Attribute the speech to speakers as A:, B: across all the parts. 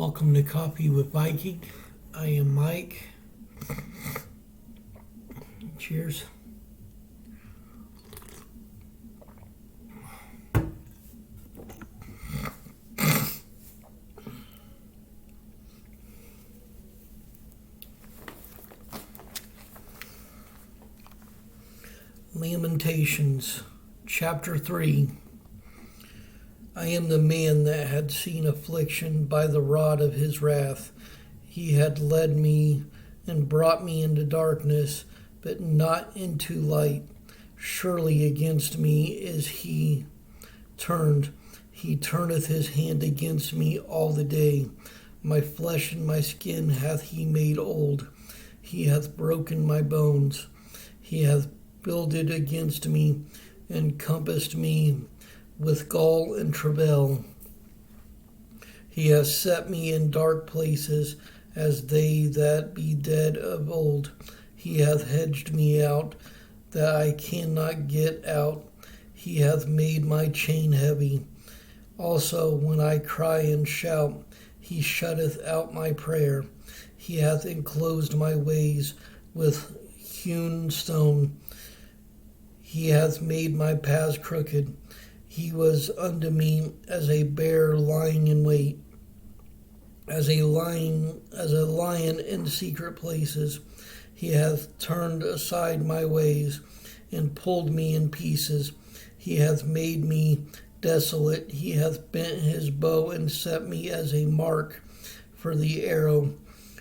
A: Welcome to Coffee with Viking. I am Mike. Cheers. Lamentations Chapter 3. I am the man that had seen affliction by the rod of his wrath. He had led me and brought me into darkness, but not into light. Surely against me is he turned. He turneth his hand against me all the day. My flesh and my skin hath he made old. He hath broken my bones. He hath builded against me, and compassed me with gall and travail. He has set me in dark places, as they that be dead of old. He hath hedged me out, that I cannot get out. He hath made my chain heavy. Also, when I cry and shout, he shutteth out my prayer. He hath enclosed my ways with hewn stone. He hath made my paths crooked. He was unto me as a bear lying in wait, as a lion in secret places. He hath turned aside my ways, and pulled me in pieces. He hath made me desolate. He hath bent his bow, and set me as a mark for the arrow.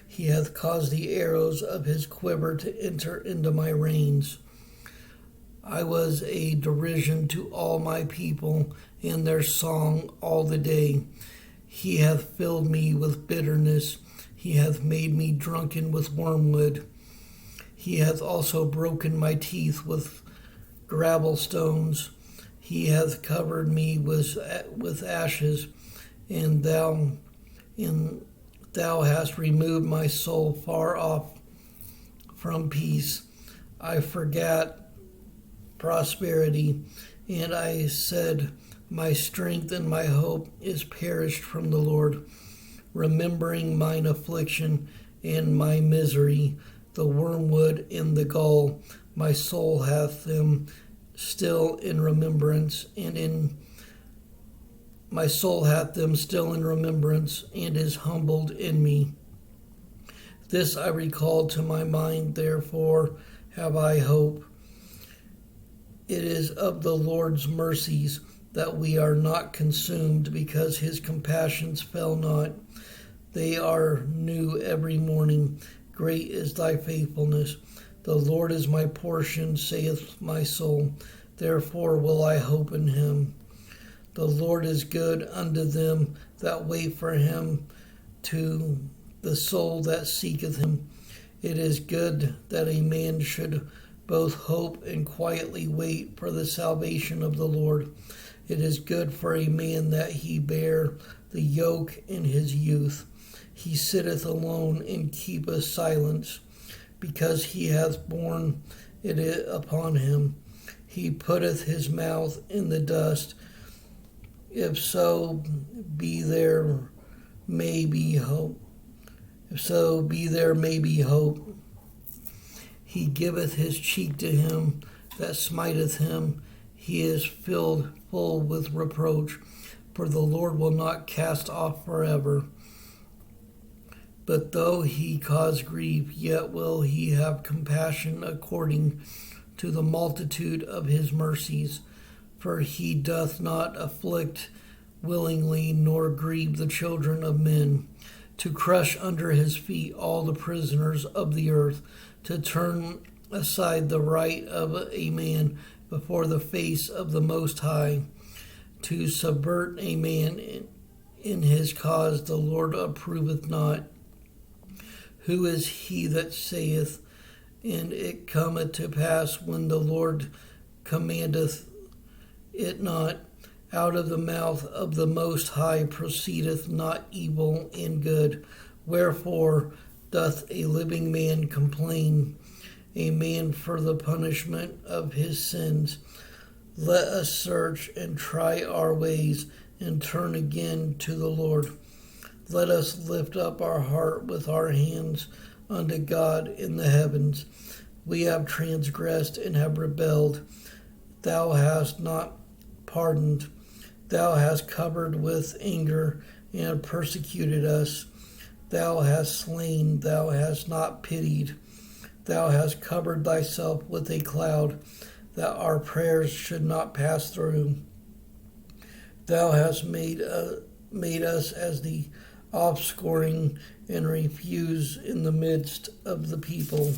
A: He hath caused the arrows of his quiver to enter into my reins. I was a derision to all my people, and their song all the day. He hath filled me with bitterness. He hath made me drunken with wormwood. He hath also broken my teeth with gravel stones. He hath covered me with ashes, and thou hast removed my soul far off from peace. I forgot prosperity, and I said, my strength and my hope is perished from the Lord. Remembering mine affliction and my misery, the wormwood and the gall, my soul hath them still in remembrance, my soul hath them still in remembrance, and is humbled in me. This I recall to my mind, therefore have I hope. It is of the Lord's mercies that we are not consumed, because his compassions fail not. They are new every morning. Great is thy faithfulness. The Lord is my portion, saith my soul. Therefore will I hope in him. The Lord is good unto them that wait for him, to the soul that seeketh him. It is good that a man should both hope and quietly wait for the salvation of the Lord. It is good for a man that he bear the yoke in his youth. He sitteth alone and keepeth silence, because he hath borne it upon him. He putteth his mouth in the dust. If so be there may be hope. He giveth his cheek to him that smiteth him. He is filled full with reproach, for the Lord will not cast off forever. But though he cause grief, yet will he have compassion according to the multitude of his mercies. For he doth not afflict willingly, nor grieve the children of men, to crush under his feet all the prisoners of the earth, to turn aside the right of a man before the face of the Most High, to subvert a man in his cause the Lord approveth not. Who is he that saith, and it cometh to pass when the Lord commandeth it not? Out of the mouth of the Most High proceedeth not evil and good. Wherefore doth a living man complain, a man for the punishment of his sins? Let us search and try our ways, and turn again to the Lord. Let us lift up our heart with our hands unto God in the heavens. We have transgressed and have rebelled. Thou hast not pardoned. Thou hast covered with anger and persecuted us. Thou hast slain, thou hast not pitied. Thou hast covered thyself with a cloud, that our prayers should not pass through. Thou hast made us as the offscouring and refuse in the midst of the people.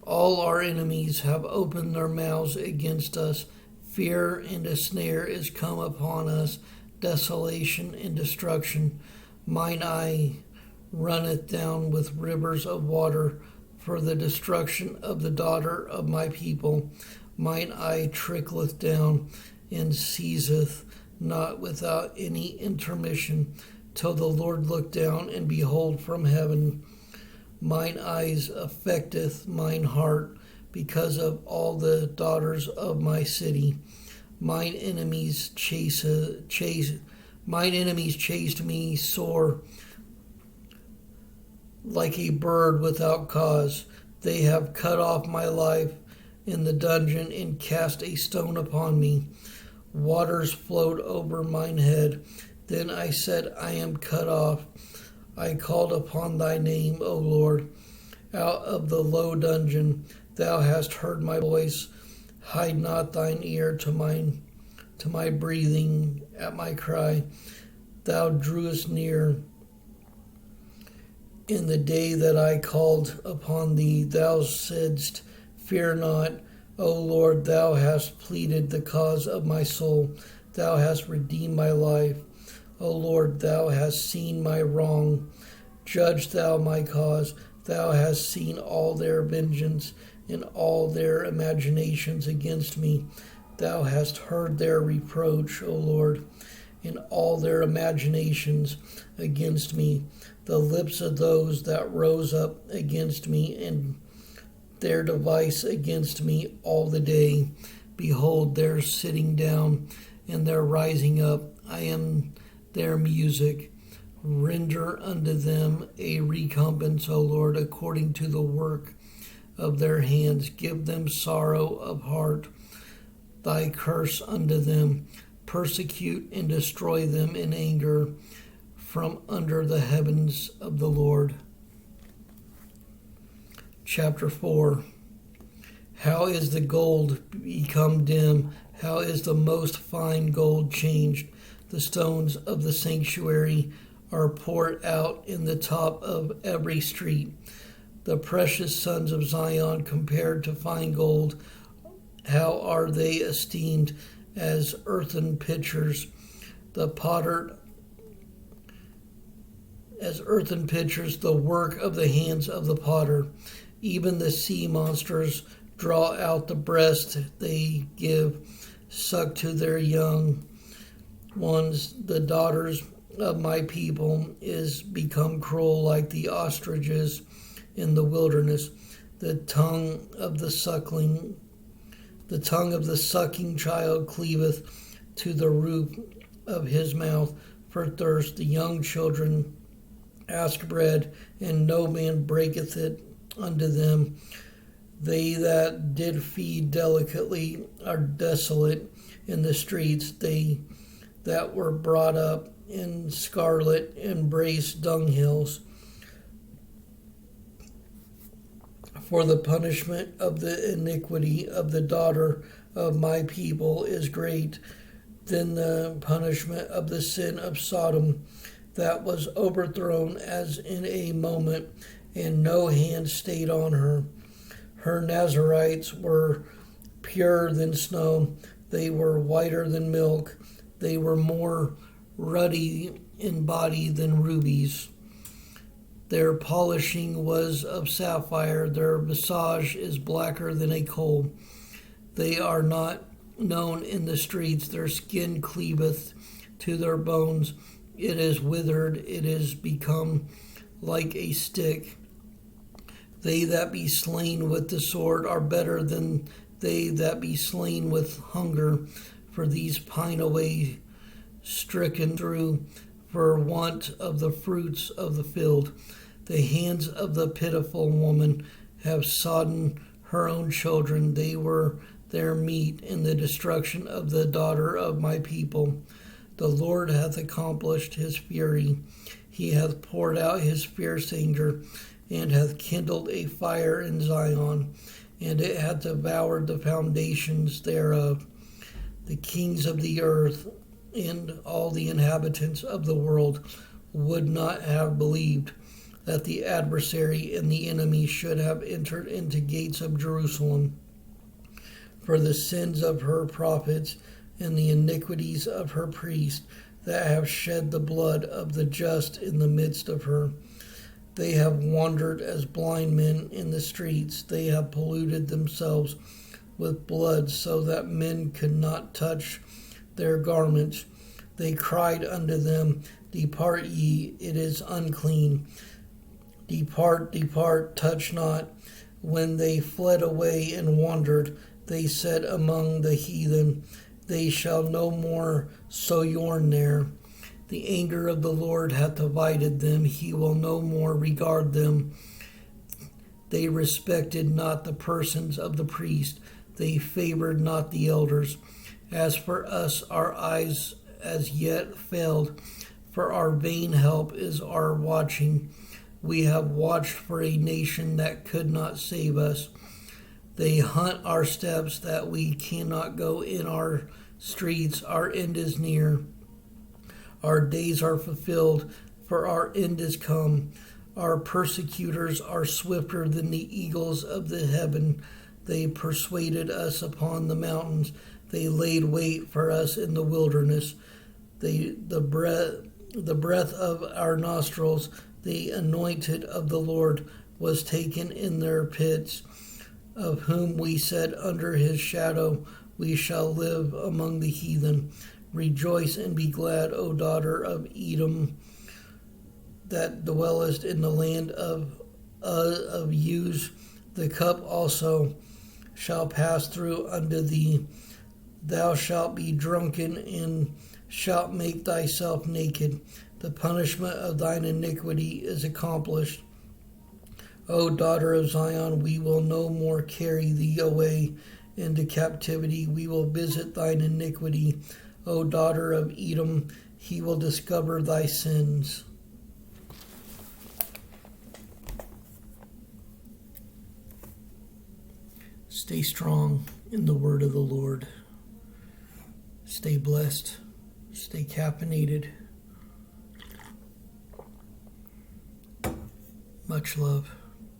A: All our enemies have opened their mouths against us. Fear and a snare is come upon us, desolation and destruction. Mine eye runneth down with rivers of water for the destruction of the daughter of my people. Mine eye trickleth down and ceaseth not without any intermission, till the Lord look down and behold from heaven. Mine eyes affecteth mine heart because of all the daughters of my city. Mine enemies chased me sore like a bird without cause. They have cut off my life in the dungeon and cast a stone upon me. Waters flowed over mine head. Then I said, I am cut off. I called upon thy name, O Lord. Out of the low dungeon thou hast heard my voice. Hide not thine ear to my breathing at my cry. Thou drewest near in the day that I called upon thee. Thou saidst, fear not. O Lord, thou hast pleaded the cause of my soul. Thou hast redeemed my life. O Lord, thou hast seen my wrong. Judge thou my cause. Thou hast seen all their vengeance and all their imaginations against me. Thou hast heard their reproach, O Lord, in all their imaginations against me. The lips of those that rose up against me and their device against me all the day. Behold, their sitting down and their rising up. I am their music. Render unto them a recompense, O Lord, according to the work of their hands. Give them sorrow of heart. Thy curse unto them. Persecute and destroy them in anger from under the heavens of the Lord. Chapter 4. How is the gold become dim? How is the most fine gold changed? The stones of the sanctuary are poured out in the top of every street. The precious sons of Zion compared to fine gold, how are they esteemed as earthen pitchers? The potter as earthen pitchers, the work of the hands of the potter. Even the sea monsters draw out the breast they give suck to their young ones. The daughters of my people is become cruel like the ostriches in the wilderness. The tongue of the sucking child cleaveth to the roof of his mouth for thirst. The young children ask bread, and no man breaketh it unto them. They that did feed delicately are desolate in the streets. They that were brought up in scarlet embrace dunghills. For the punishment of the iniquity of the daughter of my people is great than the punishment of the sin of Sodom, that was overthrown as in a moment, and no hand stayed on her. Her Nazarites were purer than snow. They were whiter than milk. They were more ruddy in body than rubies. Their polishing was of sapphire. Their visage is blacker than a coal. They are not known in the streets. Their skin cleaveth to their bones. It is withered. It is become like a stick. They that be slain with the sword are better than they that be slain with hunger, for these pine away stricken through for want of the fruits of the field. The hands of the pitiful woman have sodden her own children. They were their meat in the destruction of the daughter of my people. The Lord hath accomplished his fury. He hath poured out his fierce anger, and hath kindled a fire in Zion, and it hath devoured the foundations thereof. The kings of the earth and all the inhabitants of the world would not have believed that the adversary and the enemy should have entered into gates of Jerusalem. For the sins of her prophets and the iniquities of her priests that have shed the blood of the just in the midst of her. They have wandered as blind men in the streets. They have polluted themselves with blood so that men could not touch their garments. They cried unto them, Depart ye, it is unclean. Depart, depart, touch not. When they fled away and wandered, they said among the heathen, They shall no more sojourn there. The anger of the Lord hath divided them. He will no more regard them. They respected not the persons of the priest. They favored not the elders. As for us, our eyes as yet failed, for our vain help is our watching. We have watched for a nation that could not save us. They hunt our steps that we cannot go in our streets. Our end is near. Our days are fulfilled, for our end is come. Our persecutors are swifter than the eagles of the heaven. They persuaded us upon the mountains. They laid wait for us in the wilderness. The breath of our nostrils, the anointed of the Lord, was taken in their pits, of whom we said, Under his shadow we shall live among the heathen. Rejoice and be glad, O daughter of Edom, that dwellest in the land of Uz. The cup also shall pass through unto thee. Thou shalt be drunken, and shalt make thyself naked. The punishment of thine iniquity is accomplished. O daughter of Zion, we will no more carry thee away into captivity. We will visit thine iniquity. O daughter of Edom, he will discover thy sins. Stay strong in the word of the Lord. Stay blessed. Stay caffeinated. Much love.